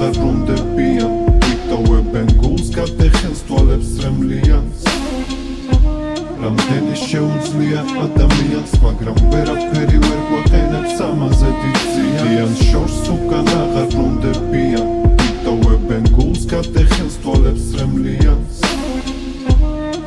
აღარ ბრუნდებიან ვიტოვებენ გულს გადეხენს თვალებს რემლიანს რამდენი შეუძლია ადამიანს მაგრამ ვერაფერი ვერ გვაყენებს ამაზე დიდ ზიანს შორს უკან აღარ ბრუნდებიან ვიტოვებენ გულს გადეხენს თვალებს რემლიანს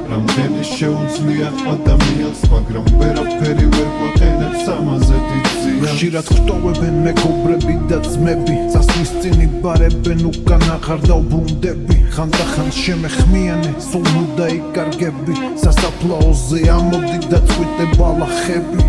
რამდენი შეუძლია ადამიანს მაგრამ ვერაფერი ვერ გვაყენებს ამაზე დიდ ზიანს ხშირად ხვტოვებენ მეგობრები და ძმები წასვლის წინ იბარებენ უკან აღარ დავბრუნდები ხანდახან შემეხმიანე სულ მოდა იკარგები სასაფლაოზე ამოდი და წვიტე ბალახები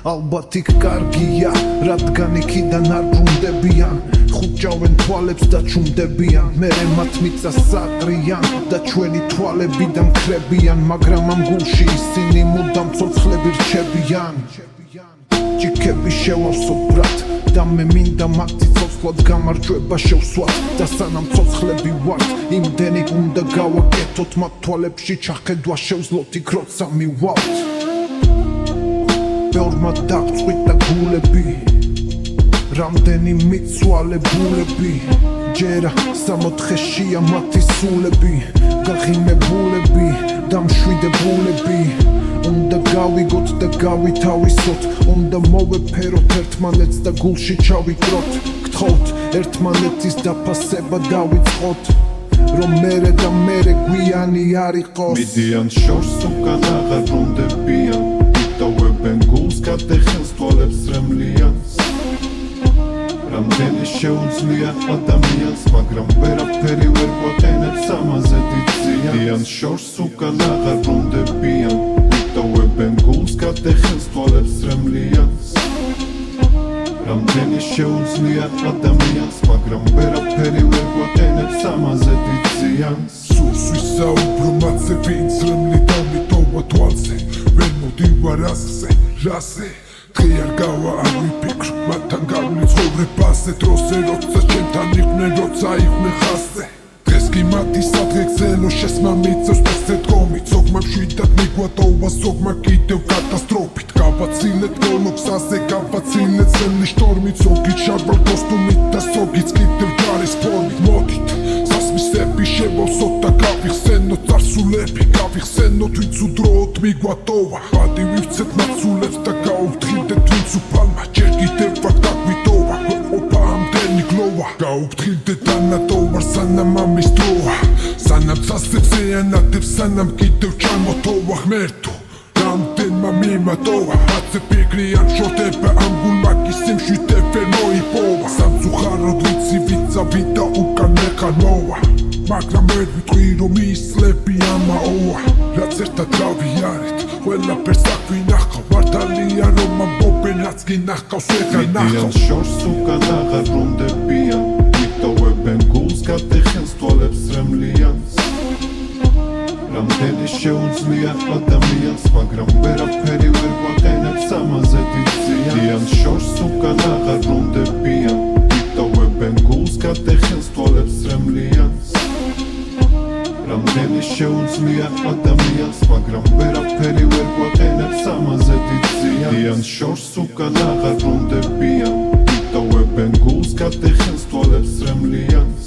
ალბათ იქ კარგია რადგან იქიდან არ ბრუნდებიან ხუჭავენ თვალებს და ჩუმდებიან მერე მათ მიწას საყრიან და ჩვენი თვალებიდან ქრებიან მაგრამ ამ გულში ისინი მუდამ ცოცხლები რჩებიან ჭიქები შევავსოთ ბრატ და მე მინდა მათი ცოცხლად გამარჯვება შევსვათ და სანამ ცოცხლები ვართ იმდენი უნდა გავაკეთოთ მათ თვალებში ჩახედვა შევძლოთ იქ როცა მივალთ ბევრმა დაგწყვიტა გულები რამდენი მიცვალებულები ჯერა სამოთხეშია მათი სულები გაღიმებულები და მშვიდებულები უნდა გავიგოთ და გავითავისოთ უნდა მოვეფეროთ ერთმანეთს და გულში ჩავიკროთ გთხოვთ ერთმანეთის დაფასება დავიწყოთ რომ მერე და მერე გვიანი არ იყოს მიდიან შორს უკან აღარ ბრუნდებიან ვიტოვებენ გულს გადეხენს თვალებს რემლიანს რამდენი შეუძლია ადამიანს მაგრამ ვერაფერი ვერ გვაყენებს ამაზე დიდ ზიანს შორს უკან აღარ ბრუნდებიან ვიტოვებენ გულს გადეხენს თვალებს რემლიანს რამდენი შეუძლია ადამიანს მაგრამ ვერაფერი ვერ გვაყენებს ამაზე დიდ ზიანს სულს ვისაუბრო მათზე ვინც რემლი დამიტოვა თვალზე ვერ მოდივარ ასზე რაზე დღე არ გავა არ ვიფიქრ მათთან გავლი ცხოვრებაზე დროზე როცა ჩემთან იყვნენ როცა იყვნენ ხაზზე დღეს კი მათი სადღე გზელო შესმა მიწევს პესზე დგომით ზოგმა მშვიდად მიგვატოვა ზოგმა კიდევ კატასტროფით გავაცილეთ ბოლო გზაზე გავაცილეთ ზემლი შტორმით ზოგი შარბალ კოსტუმით და ზოგიც კიდევ ჯარის ფორმით მოდით სასმისები შევავსოთ და გავიხსენოთ წარსულები გავიხსენოთ ვინც უდროოდ მიგვატოვა ბადი ვივცეთ მაცულებს და გაუფრთხილდეთ ვინც უფალმა ჯერ კიდევ ვარ დაგვიტოვა ყოფა ამდენი გლოვა გაუფრთხილდეთ ანატოვარ სანამ ამის დროა სანამ წასებს ეანადებს სანამ კიდევ ჩამოთოვა ღმერთო რამდენმა მიმატოვა მათზე ფიქრიან შორდება ამ გულმა კი სიმშვიდე ვერ მოიპოვა სამწუხაროდ ვიცი ვიცავი და უკან მეხარ მოვა მაგრამ ვერ ვიტყვი რომ ისლები ამაოა რაც ერთად გავიარეთ ყველაფერს აგვინახავ მართალია რომ ამბობენ რაც გინახავს ვეღარ ნახავ შორს უკან აღარ ბრუნდებიან ვიტოვებენ გულს გადეხენს თვალებს რემლიანს რამდენი შეუძლია ადამიანს მაგრამ ვერაფერი ვერ გვაყენებს ამაზე დიდ ზიანს შორს უკან აღარ ბრუნდებიან ვიტოვებენ გულს გადეხენს თვალებს რემლიანს რამდენი შეუძლია ადამიანს მაგრამ ვერაფერი ვერ გვაყენებს ამაზე დიდ ზიანს შორს უკან აღარ ბრუნდებიან ვიტოვებენ გულს გადეხენს თვალებს რემლიანს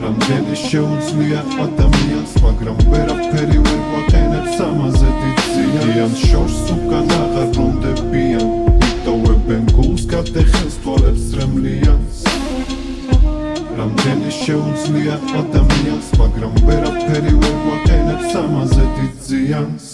რამდენი შეუძლია ადამიანს მაგრამ ვერაფერი ვერ გვაყენებს ამაზე დიდ ზიანს შორს უკან აღარ ბრუნდებიან ვიტოვებენ გულს გადეხენს თვალებს რემლიანს რამდენი შეუძლია ადამიანს მაგრამ ვერაფერი ვერ გვაყენებს ამაზე დიდ ზიანს